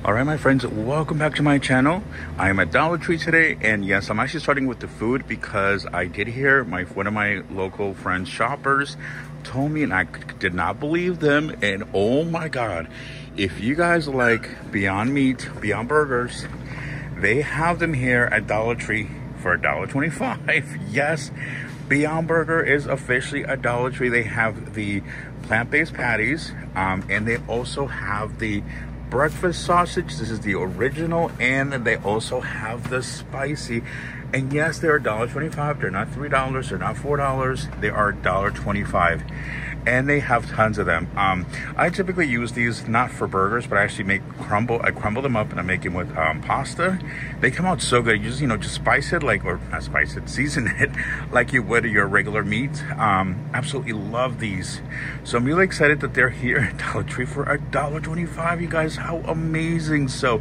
All right, my friends, welcome back to my channel. I am at Dollar Tree today, and yes, I'm actually starting with the food because I did hear one of my local friends, shoppers, told me, and I did not believe them. And oh my God, if you guys like Beyond Meat, Beyond Burgers, they have them here at Dollar Tree for $1.25. Yes, Beyond Burger is officially a Dollar Tree. They have the plant-based patties, and they also have the breakfast sausage. This is the original, and they also have the spicy. And yes, they're $1.25. They're not $3, they're not $4, they are $1.25, and they have tons of them. I typically use these not for burgers, but I actually I crumble them up and I make them with pasta. They come out so good. You just spice it or not spice it, season it like you would your regular meat. Absolutely love these. So I'm really excited that they're here at Dollar Tree for $1.25. You guys, how amazing. So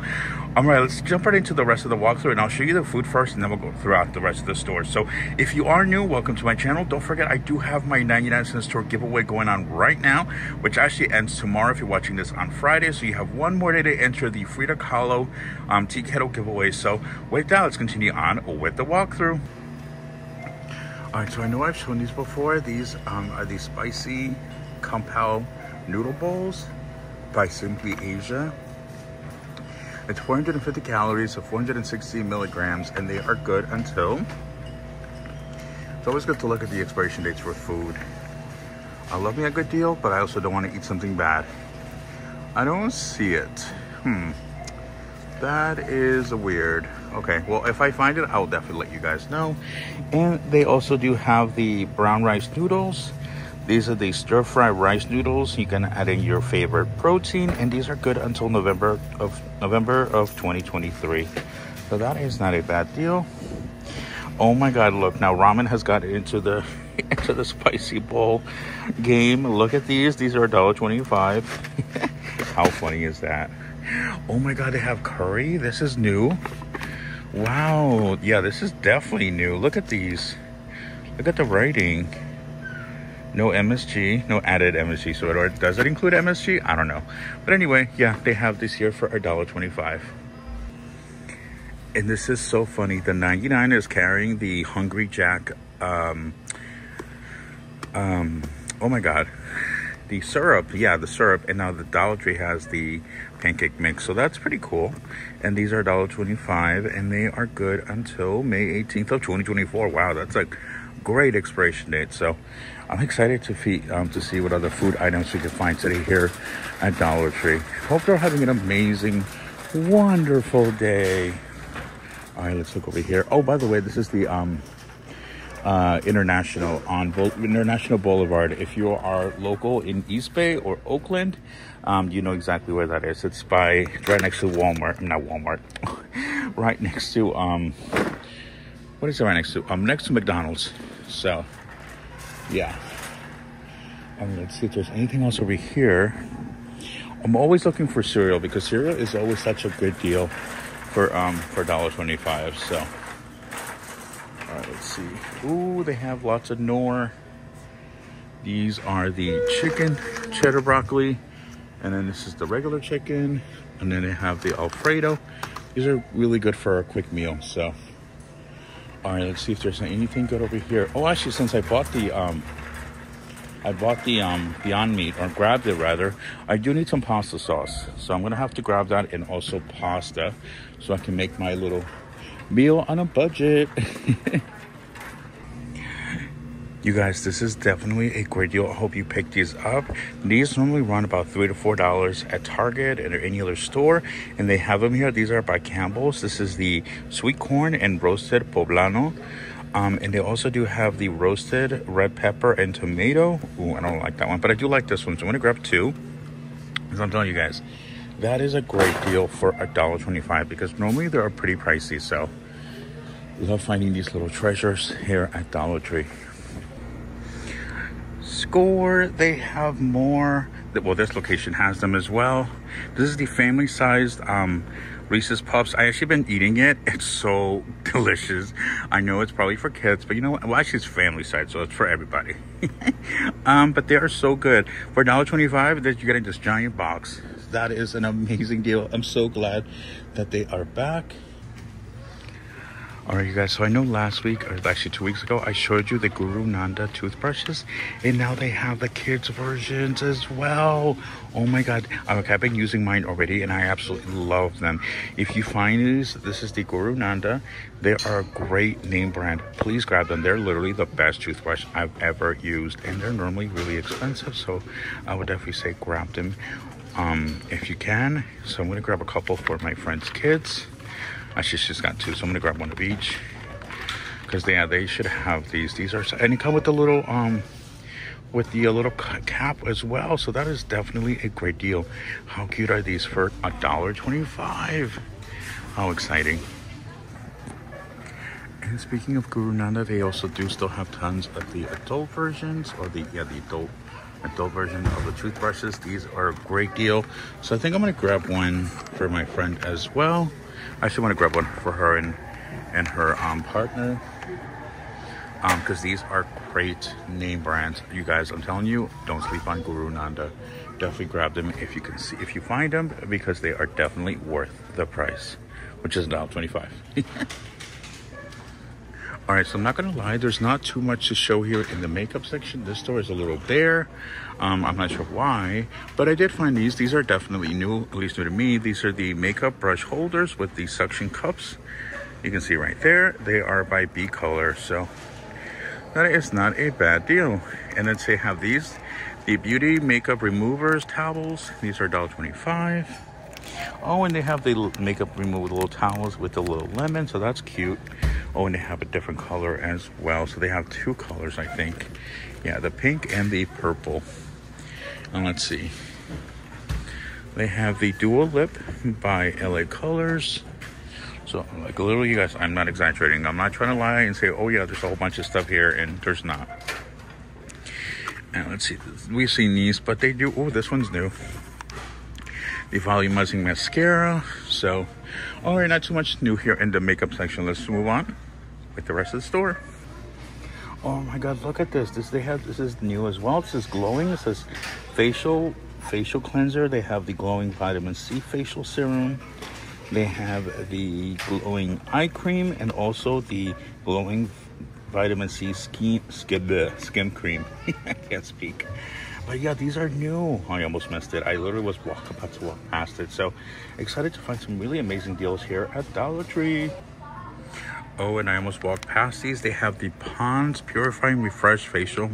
all right, let's jump right into the rest of the walkthrough, and I'll show you the food first, and then we'll go throughout the rest of the store. So if you are new, welcome to my channel. Don't forget, I do have my 99-cent store giveaway going on right now, which actually ends tomorrow if you're watching this on Friday. So you have one more day to enter the Frida Kahlo tea kettle giveaway. So with that, let's continue on with the walkthrough. All right, so I know I've shown these before. These are the spicy Kung Pao noodle bowls by Simply Asia. It's 450 calories, so 460 milligrams, and they are good until... It's always good to look at the expiration dates for food. I love me a good deal, but I also don't want to eat something bad. I don't see it. That is weird. Okay, well, if I find it, I'll definitely let you guys know. And they also do have the brown rice noodles. These are the stir-fry rice noodles. You can add in your favorite protein, and these are good until November of 2023. So that is not a bad deal. Oh my God, look, now ramen has got into the spicy bowl game. Look at these. These are $1.25. How funny is that? Oh my God, they have curry. This is new. Wow. Yeah, this is definitely new. Look at these. Look at the writing. No MSG, no added MSG. So does it include MSG? I don't know. But anyway, yeah, they have this here for $1.25. And this is so funny. The 99 is carrying the Hungry Jack, oh my God, the syrup. Yeah, the syrup. And now the Dollar Tree has the pancake mix. So that's pretty cool. And these are $1.25, and they are good until May 18th of 2024. Wow, that's a great expiration date. So I'm excited to see what other food items we can find today here at Dollar Tree. Hope they're having an amazing, wonderful day. All right, let's look over here. Oh, by the way, this is the International Boulevard. If you are local in East Bay or Oakland, you know exactly where that is. It's right next to Walmart. Not Walmart. Right next to what is it right next to? Next to McDonald's. So yeah. Let's see if there's anything else over here. I'm always looking for cereal because cereal is always such a good deal for $1.25. So all right, let's see. Ooh, they have lots of Knorr. These are the chicken cheddar broccoli, and then this is the regular chicken, and then they have the Alfredo. These are really good for a quick meal. So all right, let's see if there's anything good over here. Oh, actually, since I bought the Beyond Meat, or grabbed it rather, I do need some pasta sauce. So I'm gonna have to grab that, and also pasta, so I can make my little meal on a budget. You guys, this is definitely a great deal. I hope you pick these up. These normally run about $3 to $4 at Target or any other store, and they have them here. These are by Campbell's. This is the sweet corn and roasted poblano. And they also do have the roasted red pepper and tomato. Ooh, I don't like that one, but I do like this one. So I'm gonna grab two. As I'm telling you guys, that is a great deal for $1.25 because normally they are pretty pricey. So I love finding these little treasures here at Dollar Tree. Score, they have more. Well, this location has them as well. This is the family-sized Reese's Puffs. I actually been eating it. It's so delicious. I know it's probably for kids, but you know what? Well, actually it's family size, so it's for everybody. But they are so good. For $1.25, that you're getting this giant box. that is an amazing deal. I'm so glad that they are back. All right, you guys, so I know last week, or actually 2 weeks ago, I showed you the Guru Nanda toothbrushes, and now they have the kids versions as well. Oh my God, I've been using mine already, and I absolutely love them. If you find these, this is the Guru Nanda. They are a great name brand. Please grab them. They're literally the best toothbrush I've ever used, and they're normally really expensive, so I would definitely say grab them if you can. So I'm gonna grab a couple for my friend's kids. Actually, she's got two, so I'm gonna grab one of each because they should have these. These are, and they come with the little little cap as well. So that is definitely a great deal. How cute are these for $1.25? How exciting! And speaking of Guru Nanda, they also do still have tons of the adult versions, or the adult version of the toothbrushes. These are a great deal. So I think I'm gonna grab one for my friend as well. I actually want to grab one for her and her partner, because these are great name brands. You guys, I'm telling you, don't sleep on Guru Nanda. Definitely grab them if you can see, if you find them, because they are definitely worth the price, which is $1.25. All right, so I'm not gonna lie, there's not too much to show here in the makeup section. This store is a little bare. I'm not sure why, but I did find these. These are definitely new, at least new to me. These are the makeup brush holders with the suction cups. You can see right there, they are by B Color, so that is not a bad deal. And then they have these, the beauty makeup removers towels. These are $1.25. Oh, and they have the makeup removal little towels with the little lemon, so that's cute. Oh, and they have a different color as well. So they have two colors, I think. Yeah, the pink and the purple. And let's see. They have the dual lip by LA Colors. So, like, literally, you guys, I'm not exaggerating. I'm not trying to lie and say, oh yeah, there's a whole bunch of stuff here, and there's not. And let's see, we've seen these, but they do, oh, this one's new. The volumizing mascara. So, all right, not too much new here in the makeup section. Let's move on with the rest of the store. Oh my God, look at this. This is new as well. This is glowing. It says facial cleanser. They have the glowing vitamin C facial serum. They have the glowing eye cream and also the glowing vitamin C skin cream. I can't speak. But yeah, these are new. I almost missed it. I literally was about to walk past it. So excited to find some really amazing deals here at Dollar Tree. Oh, and I almost walked past these. They have the Pond's Purifying Refresh Facial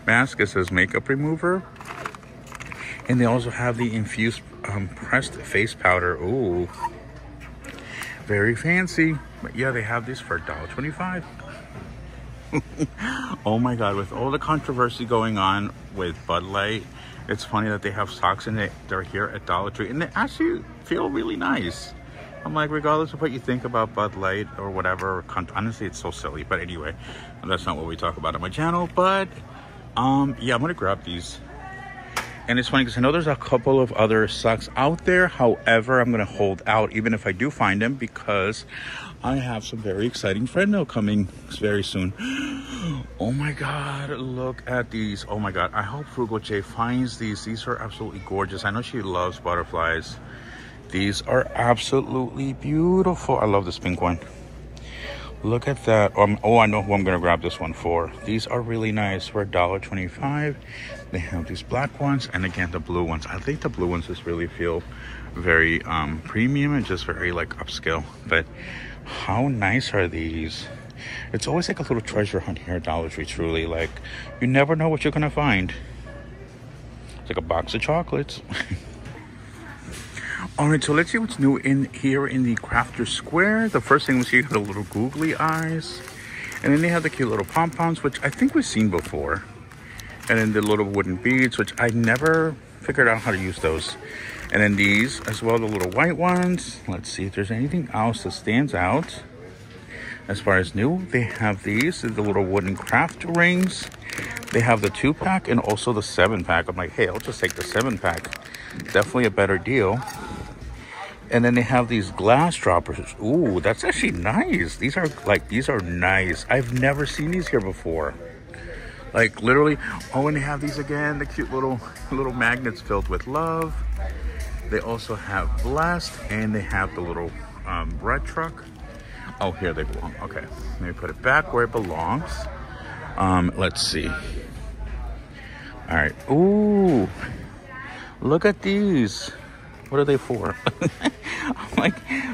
Mask. It says makeup remover. And they also have the infused pressed face powder. Ooh, very fancy. But yeah, they have these for $1.25. Oh my God, with all the controversy going on with Bud Light, it's funny that they have socks in it. They're here at Dollar Tree, and they actually feel really nice. I'm like, regardless of what you think about Bud Light or whatever, honestly, it's so silly. But anyway, that's not what we talk about on my channel. But yeah, I'm gonna grab these. And it's funny because I know there's a couple of other socks out there. However, I'm gonna hold out even if I do find them, because I have some very exciting friend mail coming very soon. Oh my God, look at these. Oh my God, I hope Frugal J finds these. These are absolutely gorgeous. I know she loves butterflies. These are absolutely beautiful. I love this pink one. Look at that. Oh, I know who I'm gonna grab this one for. These are really nice for $1.25. They have these black ones, and again, the blue ones. I think the blue ones just really feel very premium and just very like upscale. But how nice are these? It's always like a little treasure hunt here at Dollar Tree, truly. Like, you never know what you're gonna find. It's like a box of chocolates. All right, so let's see what's new in here in the Crafter Square. The first thing we see are the little googly eyes. And then they have the cute little pom-poms, which I think we've seen before. And then the little wooden beads, which I never figured out how to use those. And then these as well, the little white ones. Let's see if there's anything else that stands out. As far as new, they have these, the little wooden craft rings. They have the 2-pack and also the 7-pack. I'm like, hey, I'll just take the 7-pack. Definitely a better deal. And then they have these glass droppers. Ooh, that's actually nice. These are nice. I've never seen these here before. Like, literally. Oh, and they have these again, the cute little magnets filled with love. They also have Blast, and they have the little red truck. Oh, here they belong. Okay, let me put it back where it belongs. Let's see. All right. Ooh, look at these. What are they for?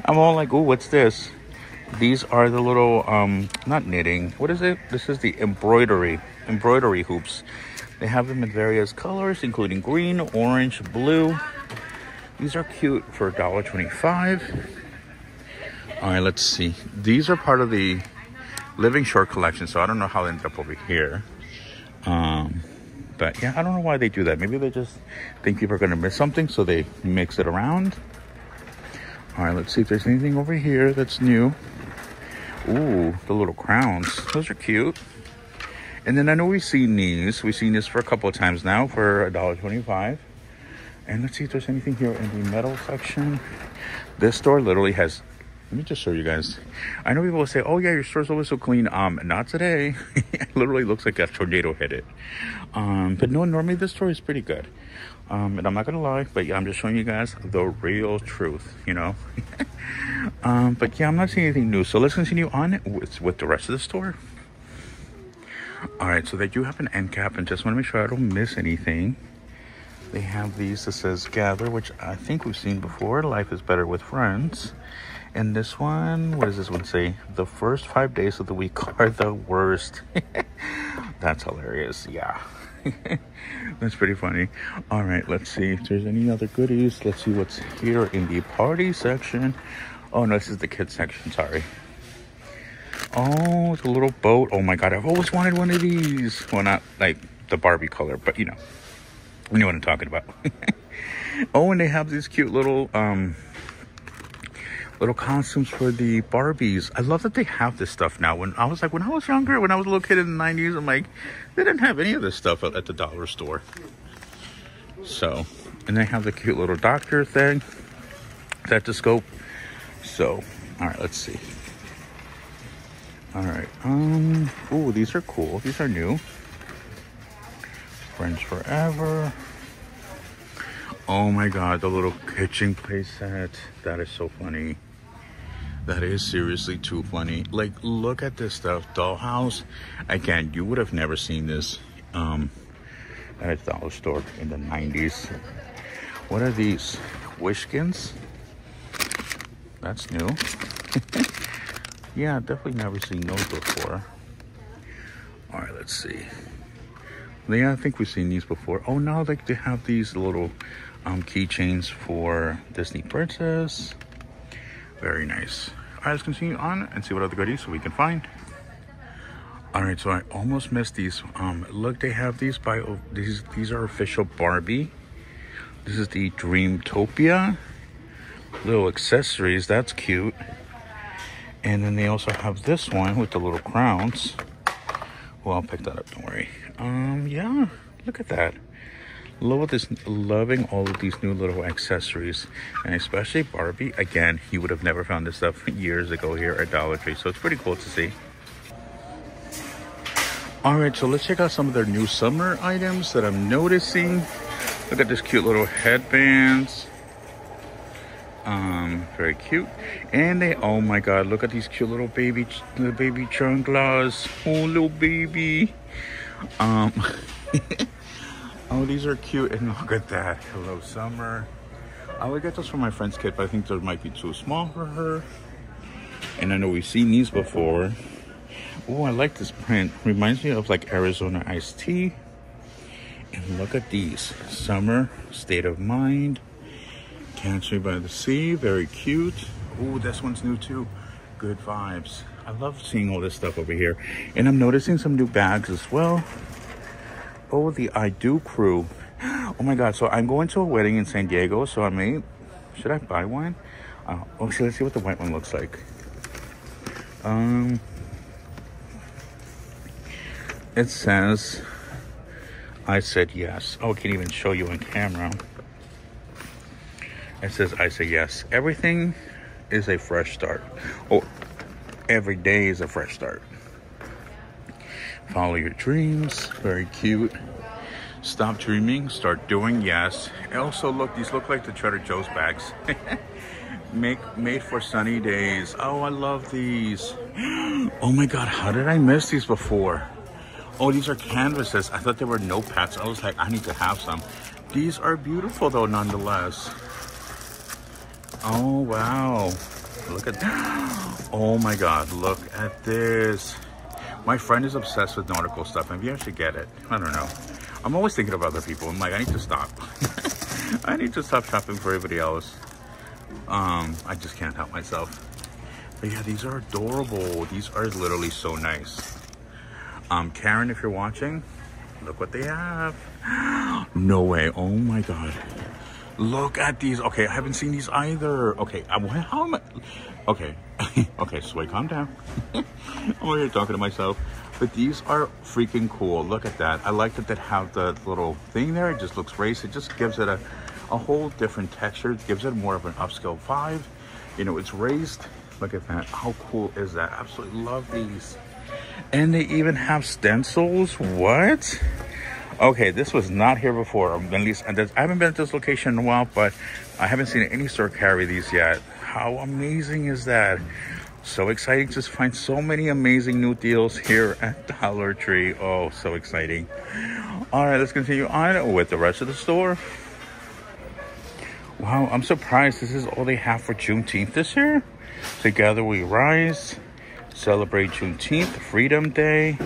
I'm all like, ooh, what's this? These are the little, not knitting. What is it? This is the embroidery hoops. They have them in various colors, including green, orange, blue. These are cute for $1.25. All right, let's see. These are part of the Living Short collection, so I don't know how they ended up over here. But yeah, I don't know why they do that. Maybe they just think people are going to miss something, so they mix it around. All right, let's see if there's anything over here that's new. Ooh, the little crowns. Those are cute. And then I know we've seen these. We've seen this for a couple of times now for $1.25. And let's see if there's anything here in the metal section. This store literally has... Let me just show you guys. I know people will say, oh yeah, your store's always so clean. Not today. It literally looks like a tornado hit it. But no, normally this store is pretty good. And I'm not gonna lie, but yeah, I'm just showing you guys the real truth, you know. But yeah, I'm not seeing anything new. So let's continue on with the rest of the store. All right, so they do have an end cap, and just want to make sure I don't miss anything. They have these that says gather, which I think we've seen before. Life is better with friends. And this one, what does this one say? The first 5 days of the week are the worst. That's hilarious. Yeah. That's pretty funny. All right, let's see if there's any other goodies. Let's see what's here in the party section. Oh, no, this is the kids section. Sorry. Oh, the little boat. Oh, my God. I've always wanted one of these. Well, not like the Barbie color, but, you know what I'm talking about. Oh, and they have these cute little costumes for the Barbies. I love that they have this stuff now. When I was younger, when I was a little kid in the 90s, I'm like, they didn't have any of this stuff at the dollar store. So, and they have the cute little doctor thing, stethoscope. So, all right, let's see. All right, oh, these are cool. These are new. Friends Forever. Oh my God, the little kitchen play set. That is so funny. That is seriously too funny. Like, look at this stuff. Dollhouse. Again, you would have never seen this at a dollar store in the 90s. What are these? Wishkins? That's new. Yeah, definitely never seen those before. All right, let's see. Yeah, I think we've seen these before. Oh, now like they have these little keychains for Disney Princess. Very nice. All right, let's continue on and see what other goodies we can find. All right, so I almost missed these. Look, they have these these are official Barbie. This is the Dreamtopia. Little accessories, that's cute. And then they also have this one with the little crowns. Well, I'll pick that up, don't worry. Yeah, look at that. Loving all of these new little accessories, and especially Barbie. Again, you would have never found this stuff years ago here at Dollar Tree, so it's pretty cool to see. All right, so let's check out some of their new summer items that I'm noticing. Look at this cute little headbands. Very cute. And they, oh my God, look at these cute little baby chanclas. Oh, little baby. Oh, these are cute. And look at that. Hello, Summer. I would get those for my friend's kid, but I think those might be too small for her. And I know we've seen these before. Oh, I like this print. Reminds me of like Arizona iced tea. And look at these. Summer, State of Mind. Catch Me by the Sea. Very cute. Oh, this one's new too. Good vibes. I love seeing all this stuff over here. And I'm noticing some new bags as well. Oh, the I Do crew. Oh my God. So I'm going to a wedding in San Diego. So should I buy one? Oh, so let's see what the white one looks like. It says, I said yes. Oh, I can't even show you on camera. It says, I say yes. Everything is a fresh start. Oh, every day is a fresh start. Follow your dreams. Very cute. Stop dreaming, start doing. Yes. And also, look, these look like the Trader Joe's bags. Made for sunny days. Oh, I love these. Oh my God, how did I miss these before? Oh, these are canvases. I thought they were notepads. I was like, I need to have some. These are beautiful though, nonetheless. Oh, wow. Look at that. Oh my God, look at this. My friend is obsessed with nautical stuff. Maybe I should get it. I don't know. I'm always thinking of other people. I'm like, I need to stop. I need to stop shopping for everybody else. I just can't help myself. But yeah, these are adorable. These are literally so nice. Karen, if you're watching, look what they have. No way. Oh my God. Look at these. Okay, I haven't seen these either. Okay, how am I? Okay. Okay, so wait, calm down. I'm over here talking to myself. But these are freaking cool. Look at that. I like that they have the little thing there. It just looks raised. It just gives it a whole different texture. It gives it more of an upscale vibe. You know, it's raised. Look at that. How cool is that? Absolutely love these. And they even have stencils. What? Okay, this was not here before. At least I haven't been to this location in a while, but I haven't seen any store carry these yet. How amazing is that? So exciting to find so many amazing new deals here at Dollar Tree. Oh, so exciting. All right, let's continue on with the rest of the store. Wow, I'm surprised this is all they have for Juneteenth this year. Together we rise, celebrate Juneteenth, Freedom Day.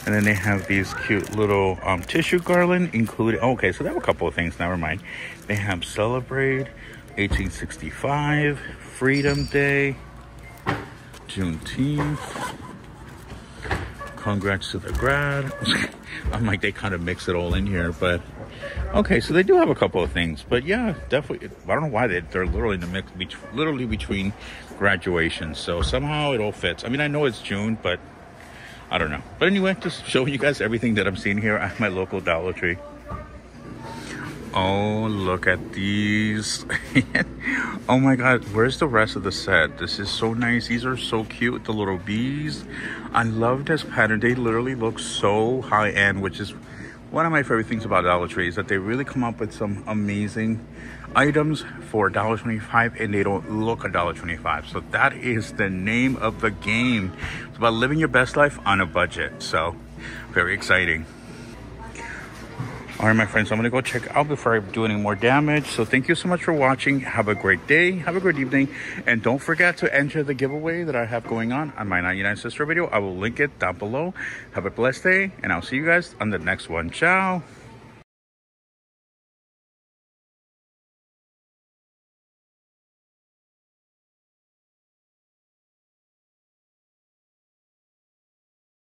And then they have these cute little tissue garland included. Okay, so they have a couple of things, never mind. They have celebrate 1865, Freedom Day, Juneteenth, congrats to the grad. I'm like, they kind of mix it all in here, but okay, so they do have a couple of things. But yeah, definitely, I don't know why they're literally in the mix, literally between graduations. So somehow it all fits. I mean, I know it's June, but I don't know. But anyway, just showing you guys everything that I'm seeing here at my local Dollar Tree. Oh, look at these. Oh my God, where's the rest of the set? This is so nice. These are so cute, the little bees. I love this pattern. They literally look so high-end, which is one of my favorite things about Dollar Tree, is that they really come up with some amazing items for $1.25, and they don't look $1.25. So that is the name of the game. It's about living your best life on a budget. So very exciting. All right, my friends, I'm going to go check out before I do any more damage. So thank you so much for watching. Have a great day. Have a great evening. And don't forget to enter the giveaway that I have going on my 99 Sister video. I will link it down below. Have a blessed day, and I'll see you guys on the next one. Ciao.